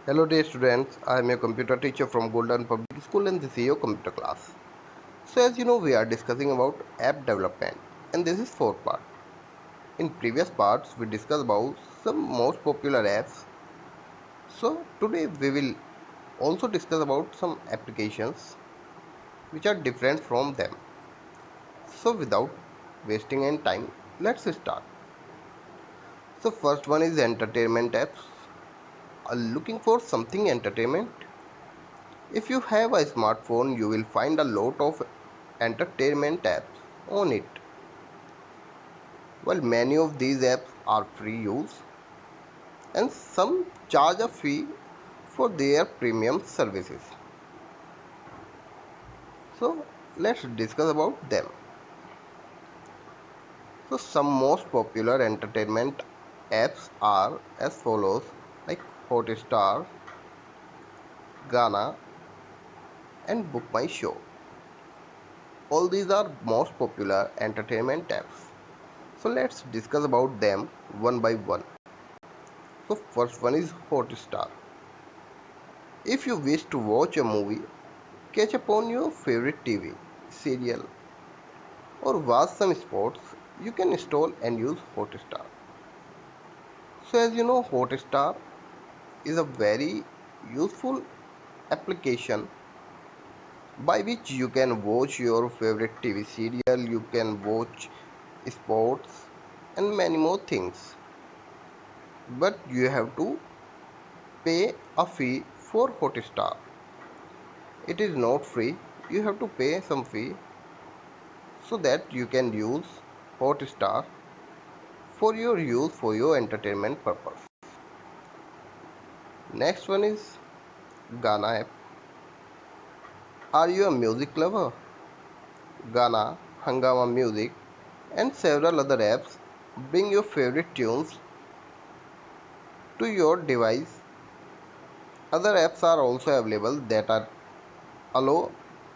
Hello dear students, I am your computer teacher from Golden Public School and this is your computer class. So as you know we are discussing about app development and this is fourth part. In previous parts we discussed about some most popular apps. So today we will also discuss about some applications which are different from them. So without wasting any time, let's start. So first one is entertainment apps. Are looking for something entertainment? If you have a smartphone, you will find a lot of entertainment apps on it. While many of these apps are free use and some charge a fee for their premium services. So let's discuss about them. So some most popular entertainment apps are as follows like Hotstar, Gaana and Book My Show. All these are most popular entertainment apps. So let's discuss about them one by one. So first one is Hotstar. If you wish to watch a movie, catch up on your favorite TV, serial or watch some sports, you can install and use Hotstar. So as you know Hotstar is a very useful application by which you can watch your favorite TV serial, you can watch sports and many more things. But you have to pay a fee for Hotstar. It is not free. You have to pay some fee so that you can use Hotstar for your use for your entertainment purpose. Next one is Gaana app. Are you a music lover? Gaana, Hangama Music and several other apps bring your favorite tunes to your device. Other apps are also available that are allow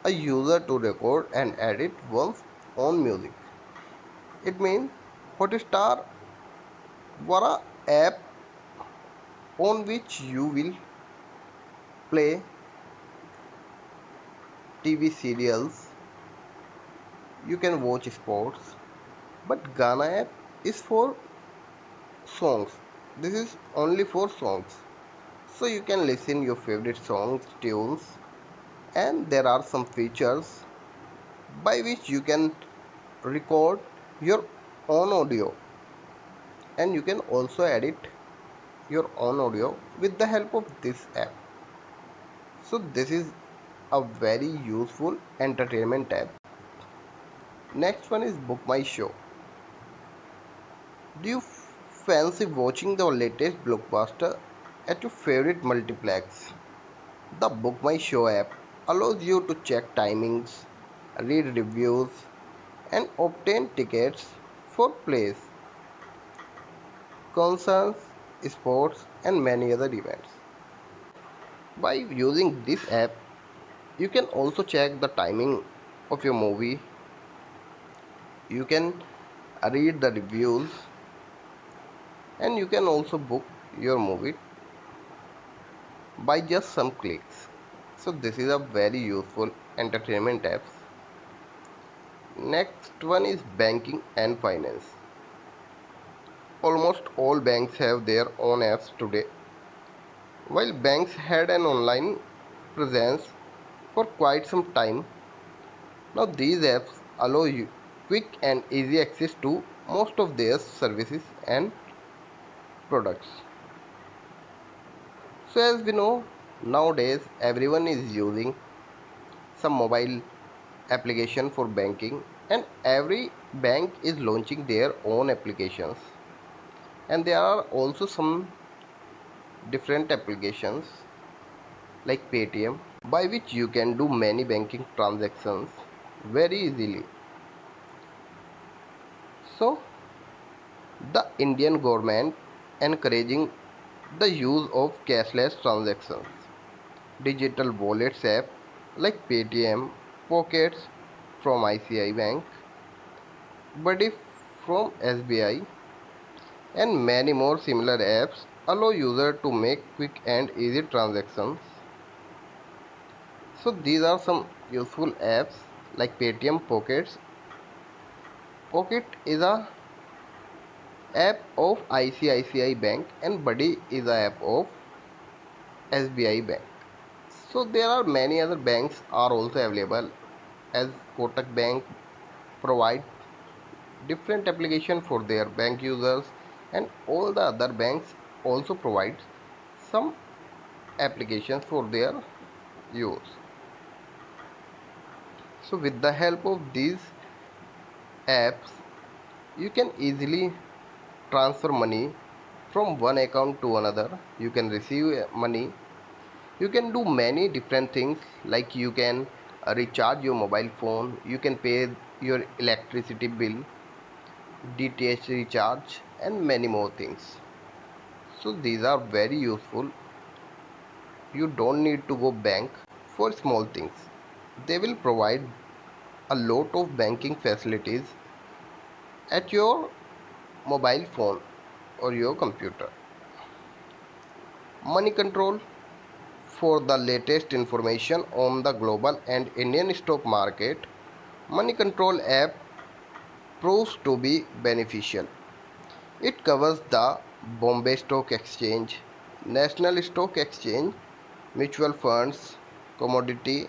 a user to record and edit one's own music. It means Hotstar was a app on which you will play TV serials, you can watch sports, but Gaana app is for songs. This is only for songs. So you can listen your favorite songs, tunes, and there are some features by which you can record your own audio and you can also edit your own audio with the help of this app. So this is a very useful entertainment app. Next one is Book My Show. Do you fancy watching the latest blockbuster at your favorite multiplex? The Book My Show app allows you to check timings, read reviews, and obtain tickets for plays, concerts, sports, and many other events. By using this app, you can also check the timing of your movie. You can read the reviews and you can also book your movie by just some clicks. So this is a very useful entertainment apps. Next one is banking and finance. Almost all banks have their own apps today. While banks had an online presence for quite some time, now these apps allow you quick and easy access to most of their services and products. So as we know, nowadays everyone is using some mobile application for banking and every bank is launching their own applications and there are also some different applications like Paytm by which you can do many banking transactions very easily. So the Indian government encouraging the use of cashless transactions. Digital wallets app like Paytm, Pockets from ICI Bank, Buddy from SBI and many more similar apps allow user to make quick and easy transactions. So these are some useful apps like Paytm Pockets. Pocket is a app of ICICI Bank and Buddy is a app of SBI Bank. So there are many other banks are also available as Kotak Bank provide different application for their bank users, and all the other banks also provide some applications for their use. So with the help of these apps you can easily transfer money from one account to another. You can receive money. You can do many different things like you can recharge your mobile phone, you can pay your electricity bill, DTH recharge and many more things. So these are very useful. You don't need to go bank for small things. They will provide a lot of banking facilities at your mobile phone or your computer. Money control. For the latest information on the global and Indian stock market, Money Control app proves to be beneficial. It covers the Bombay Stock Exchange, National Stock Exchange, mutual funds, commodity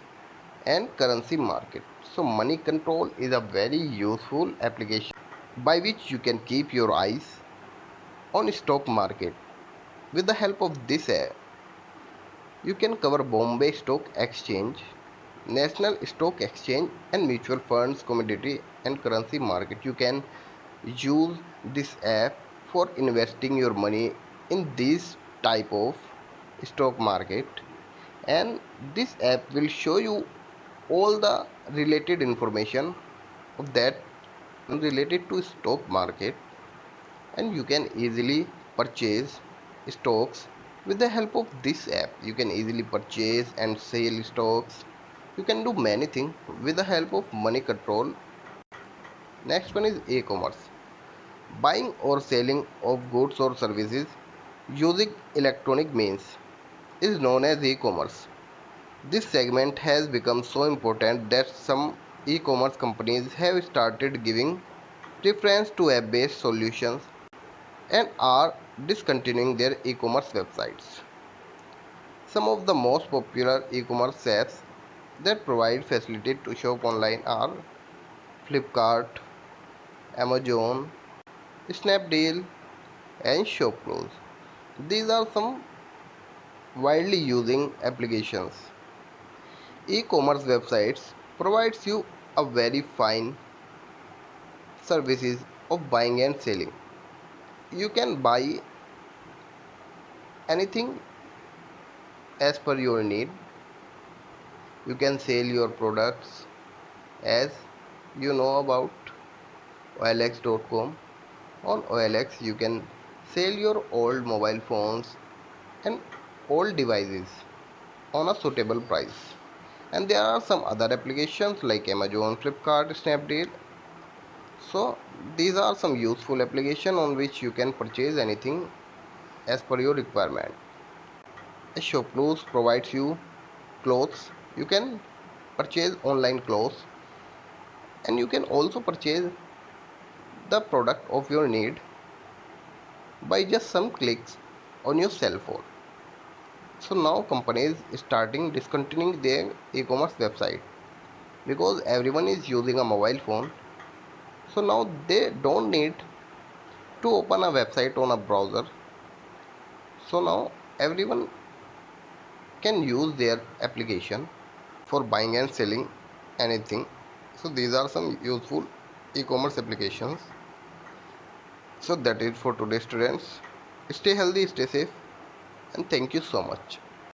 and currency market. So Money Control is a very useful application by which you can keep your eyes on stock market. With the help of this app, you can cover Bombay Stock Exchange, National Stock Exchange and mutual funds, commodity and currency market. You can use this app for investing your money in this type of stock market, and this app will show you all the related information of that related to stock market, and you can easily purchase stocks with the help of this app. You can easily purchase and sell stocks. You can do many things with the help of Money Control. Next one is e-commerce. Buying or selling of goods or services using electronic means is known as e-commerce. This segment has become so important that some e-commerce companies have started giving preference to app-based solutions and are discontinuing their e-commerce websites. Some of the most popular e-commerce apps that provide facility to shop online are Flipkart, Amazon, Snapdeal, and ShopClose. These are some widely using applications. E-commerce websites provides you a very fine services of buying and selling. You can buy anything as per your need. You can sell your products as you know about OLX.com. On OLX you can sell your old mobile phones and old devices on a suitable price. And there are some other applications like Amazon, Flipkart, Snapdeal. So these are some useful applications on which you can purchase anything as per your requirement. A ShopClose provides you clothes. You can purchase online clothes, and you can also purchase the product of your need by just some clicks on your cell phone. So now companies starting discontinuing their e-commerce website because everyone is using a mobile phone. So now they don't need to open a website on a browser. So now everyone can use their application for buying and selling anything. So these are some useful e-commerce applications. So that is for today students. Stay healthy, stay safe, and thank you so much.